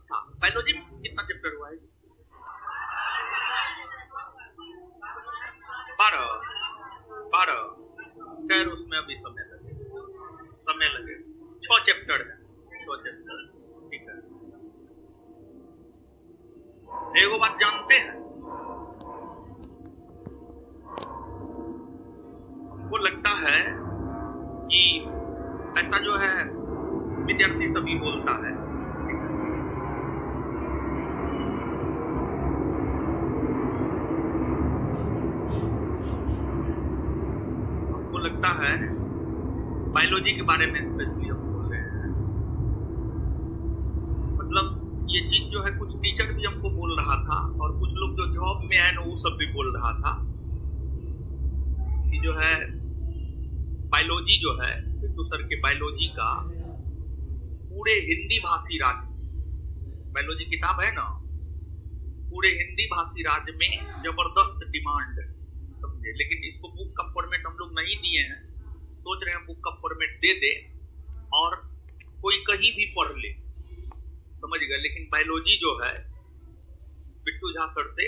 था। बायोलॉजी में कितना चैप्टर हुआ है? 12। खैर उसमें अभी समय लगे 6 चैप्टर है, 6 चैप्टर। ठीक है, एगो बात जानते हैं, हमको लगता है कि ऐसा जो है विद्यार्थी तभी बोलता है, हमको लगता है बायोलॉजी के बारे में स्पेशली हम बोल रहे हैं। मतलब ये चीज जो है कुछ टीचर भी हमको बोल रहा था और कुछ लोग जो जॉब में है ना वो सब भी बोल रहा था कि जो है बायोलॉजी जो है बिट्टू सर के बायोलॉजी का पूरे हिंदी भाषी राज्य, बायोलॉजी किताब है ना, पूरे हिंदी भाषी राज्य में जबरदस्त डिमांड, समझे। लेकिन इसको बुक का फॉर्मेट हम लोग नहीं दिए हैं, सोच रहे हैं बुक का फॉर्मेट दे दे और कोई कहीं भी पढ़ ले, समझ गए। लेकिन बायोलॉजी जो है बिट्टू झा सर से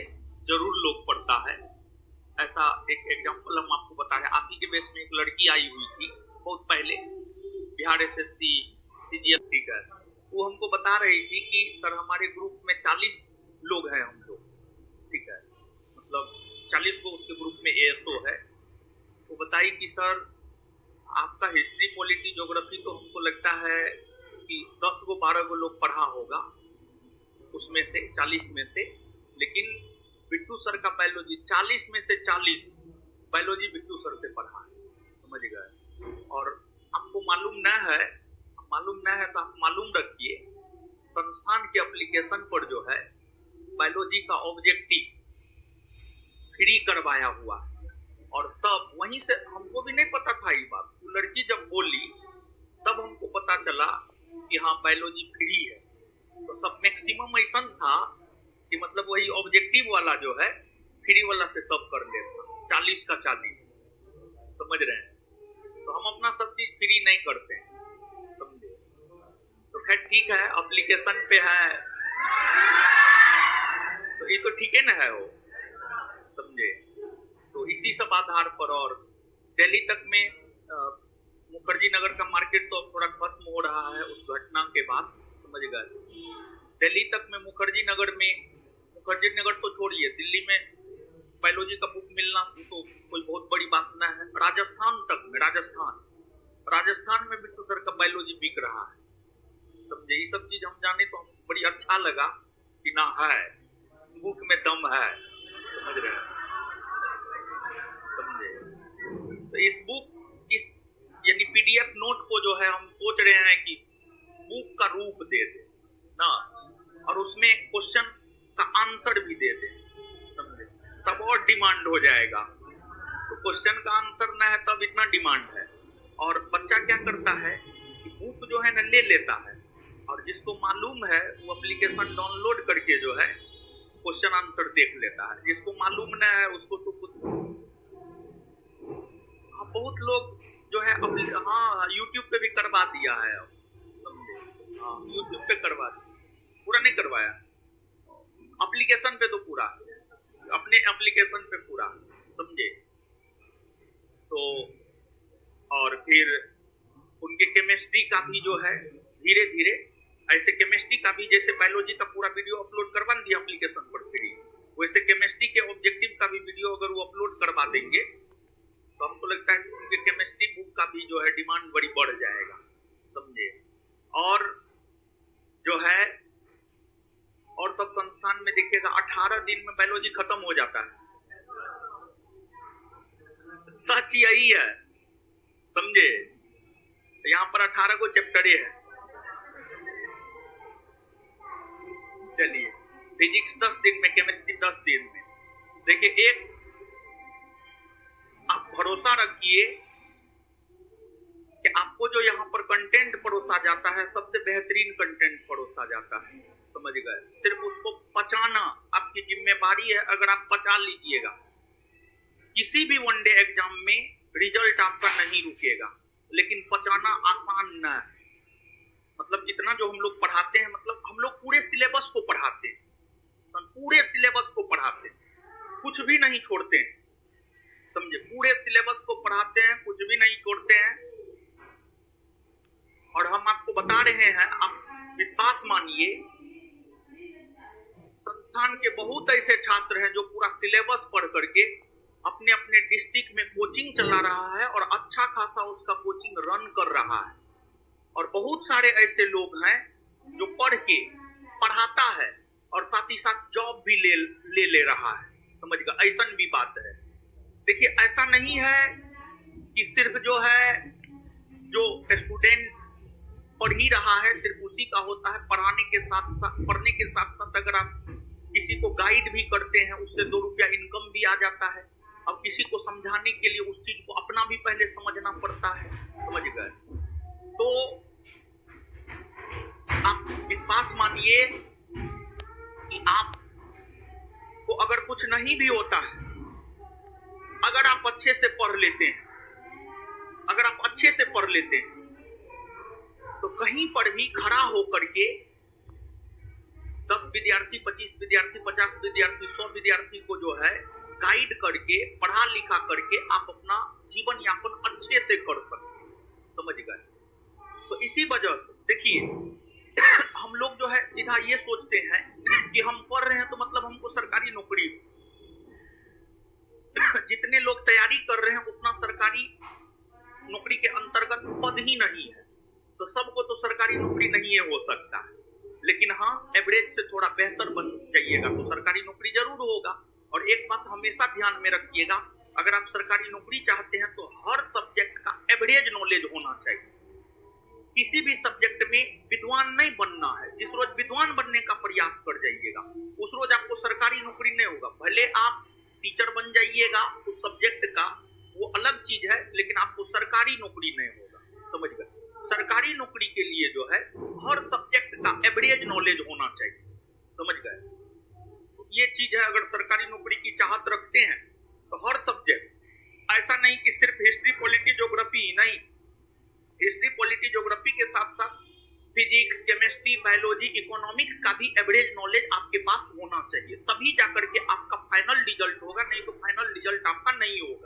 जरूर लोग पढ़ता है। ऐसा एक एग्जांपल हम आपको बता रहे हैं, आप ही के बेस में एक लड़की आई हुई थी बहुत पहले, बिहार एसएससी सीजीएल, ठीक है, वो हमको बता रही थी कि सर हमारे ग्रुप में 40 लोग हैं हम लोग, ठीक है, मतलब 40 को उसके ग्रुप में एएसओ है। वो बताई कि सर आपका हिस्ट्री पॉलिटी ज्योग्राफी तो हमको लगता है कि 10 को 12 को लोग पढ़ा होगा उसमें से 40 में से, लेकिन बिट्टू सर का बायोलॉजी 40 में से 40 बायोलॉजी बिट्टू सर से पढ़ा है, समझ गए। और आपको मालूम न है तो आप मालूम रखिए, संस्थान के एप्लीकेशन पर जो है बायोलॉजी का ऑब्जेक्टिव फ्री करवाया हुआ है और सब वहीं से, हमको भी नहीं पता था ये बात, वो लड़की जब बोली तब हमको पता चला कि हाँ बायोलॉजी फ्री है। तो सब मैक्सिमम ऐसा था कि मतलब वही ऑब्जेक्टिव वाला जो है फ्री वाला से सब कर लेता, 40 का 40, समझ रहे हैं। तो हम अपना सब चीज फ्री नहीं करते हैं, समझे। तो खैर ठीक है, एप्लीकेशन पे है तो ये तो ठीक है ना है वो, समझे। तो इसी सब आधार पर, और दिल्ली तक में मुखर्जी नगर का मार्केट तो थोड़ा खत्म हो रहा है उस घटना के बाद, समझ गए। दिल्ली तक में मुखर्जी नगर तो छोड़िए, दिल्ली में बायोलॉजी का बुक मिलना तो कोई बहुत बड़ी बात ना है। राजस्थान तक में, राजस्थान में बिट्टू सर का बायोलॉजी बिक रहा है, समझे। ये सब चीज हम जाने तो हम बड़ी अच्छा लगा कि ना है, बुक में दम है, समझ रहे हैं, समझे। तो इस बुक, इस यानी पीडीएफ नोट को जो है हम सोच रहे हैं कि बुक का रूप दे दे ना, और उसमें क्वेश्चन का आंसर भी दे दे, समझे, तब और डिमांड हो जाएगा। तो क्वेश्चन का आंसर ना है तब इतना डिमांड है। और बच्चा क्या करता है कि बुक जो है ना ले लेता है, और जिसको मालूम है वो एप्लीकेशन डाउनलोड करके जो है क्वेश्चन आंसर देख लेता है, जिसको मालूम ना है उसको तो कुछ। बहुत लोग जो है हाँ यूट्यूब पे भी करवा दिया है, समझे। हाँ यूट्यूब पे करवा दिया, पूरा नहीं करवाया, एप्लीकेशन पे तो पूरा, अपने एप्लीकेशन पे पूरा, समझे। तो और फिर उनके केमिस्ट्री का भी जो है धीरे धीरे, ऐसे केमिस्ट्री का भी जैसे बायोलॉजी का पूरा वीडियो अपलोड करवा दिया एप्लीकेशन पर फ्री, वैसे केमिस्ट्री के ऑब्जेक्टिव का भी वीडियो अगर वो अपलोड करवा देंगे तो हमको लगता है कि उनके केमिस्ट्री बुक का भी जो है डिमांड बड़ी बढ़ जाएगा, समझे। और जो है और सब संस्थान में देखिएगा 18 दिन में बायोलॉजी खत्म हो जाता है, सच यही है, समझे। यहाँ पर 18 को चैप्टर है। चलिए, फिजिक्स 10 दिन में, केमिस्ट्री 10 दिन में। देखिए, एक आप भरोसा रखिए कि आपको जो यहाँ पर कंटेंट परोसा जाता है सबसे बेहतरीन कंटेंट परोसा जाता है, समझ गए। सिर्फ उसको पचाना आपकी जिम्मेदारी है। अगर आप पचा लीजिएगा, किसी भी वनडे एग्जाम में रिजल्ट आपका नहीं रुकेगा, लेकिन पचाना आसान न है। मतलब इतना जो हम लोग पढ़ाते हैं, मतलब हम लोग पूरे सिलेबस को पढ़ाते हैं, पूरे सिलेबस को पढ़ाते हैं, कुछ भी नहीं छोड़ते हैं, समझे, पूरे सिलेबस को पढ़ाते हैं, कुछ भी नहीं छोड़ते हैं। और हम आपको बता रहे हैं, आप विश्वास मानिए, संस्थान के बहुत ऐसे छात्र हैं जो पूरा सिलेबस पढ़ करके अपने अपने डिस्ट्रिक्ट में कोचिंग चला रहा है और अच्छा खासा उसका कोचिंग रन कर रहा है। और बहुत सारे ऐसे लोग हैं जो पढ़ के पढ़ाता है और साथ ही साथ जॉब भी ले रहा है, समझ गए, ऐसा भी बात है। देखिए, ऐसा नहीं है कि सिर्फ जो है जो स्टूडेंट पढ़ ही रहा है सिर्फ उसी का होता है। पढ़ने के साथ साथ अगर आप किसी को गाइड भी करते हैं, उससे 2 रुपया इनकम भी आ जाता है। अब किसी को समझाने के लिए उस चीज को अपना भी पहले समझना पड़ता है, समझ गए। तो आप विश्वास मानिए कि आप को अगर कुछ नहीं भी होता है, अगर आप अच्छे से पढ़ लेते हैं, तो कहीं पर भी खड़ा होकर के 10 विद्यार्थी, 25 विद्यार्थी, 50 विद्यार्थी, 100 विद्यार्थी को जो है गाइड करके, पढ़ा लिखा करके आप अपना जीवन यापन अच्छे से कर सकते हैं, समझ गए। तो इसी वजह से देखिए, हम लोग जो है सीधा ये सोचते हैं कि हम पढ़ रहे हैं तो मतलब हमको सरकारी नौकरी, जितने लोग तैयारी कर रहे हैं उतना सरकारी नौकरी के अंतर्गत पद ही नहीं है, तो सबको तो सरकारी नौकरी नहीं हो सकता है। लेकिन हाँ, एवरेज से थोड़ा बेहतर बन जाइएगा तो सरकारी नौकरी जरूर होगा। और एक बात हमेशा ध्यान में रखिएगा, अगर आप सरकारी नौकरी चाहते हैं तो हर सब्जेक्ट का एवरेज नॉलेज होना चाहिए। किसी भी सब्जेक्ट में विद्वान नहीं बनना है। जिस रोज विद्वान बनने का प्रयास कर जाइएगा उस रोज आपको सरकारी नौकरी नहीं होगा। भले आप टीचर बन जाइएगा उस सब्जेक्ट का, वो अलग चीज है, लेकिन आपको सरकारी नौकरी नहीं होगा, समझ गए। सरकारी नौकरी के लिए जो है हर सब्जेक्ट का एवरेज नॉलेज होना चाहिए, समझ गए। तो ये चीज है, अगर सरकारी नौकरी की चाहत रखते हैं तो हर सब्जेक्ट, ऐसा नहीं कि सिर्फ हिस्ट्री, पॉलिटी, ज्योग्राफी ही नहीं, हिस्ट्री, पॉलिटी, ज्योग्राफी के साथ साथ फिजिक्स, केमिस्ट्री, बायोलॉजी, इकोनॉमिक्स का भी एवरेज नॉलेज आपके पास होना चाहिए, तभी जाकर के आपका फाइनल रिजल्ट होगा, नहीं तो फाइनल रिजल्ट आपका नहीं होगा।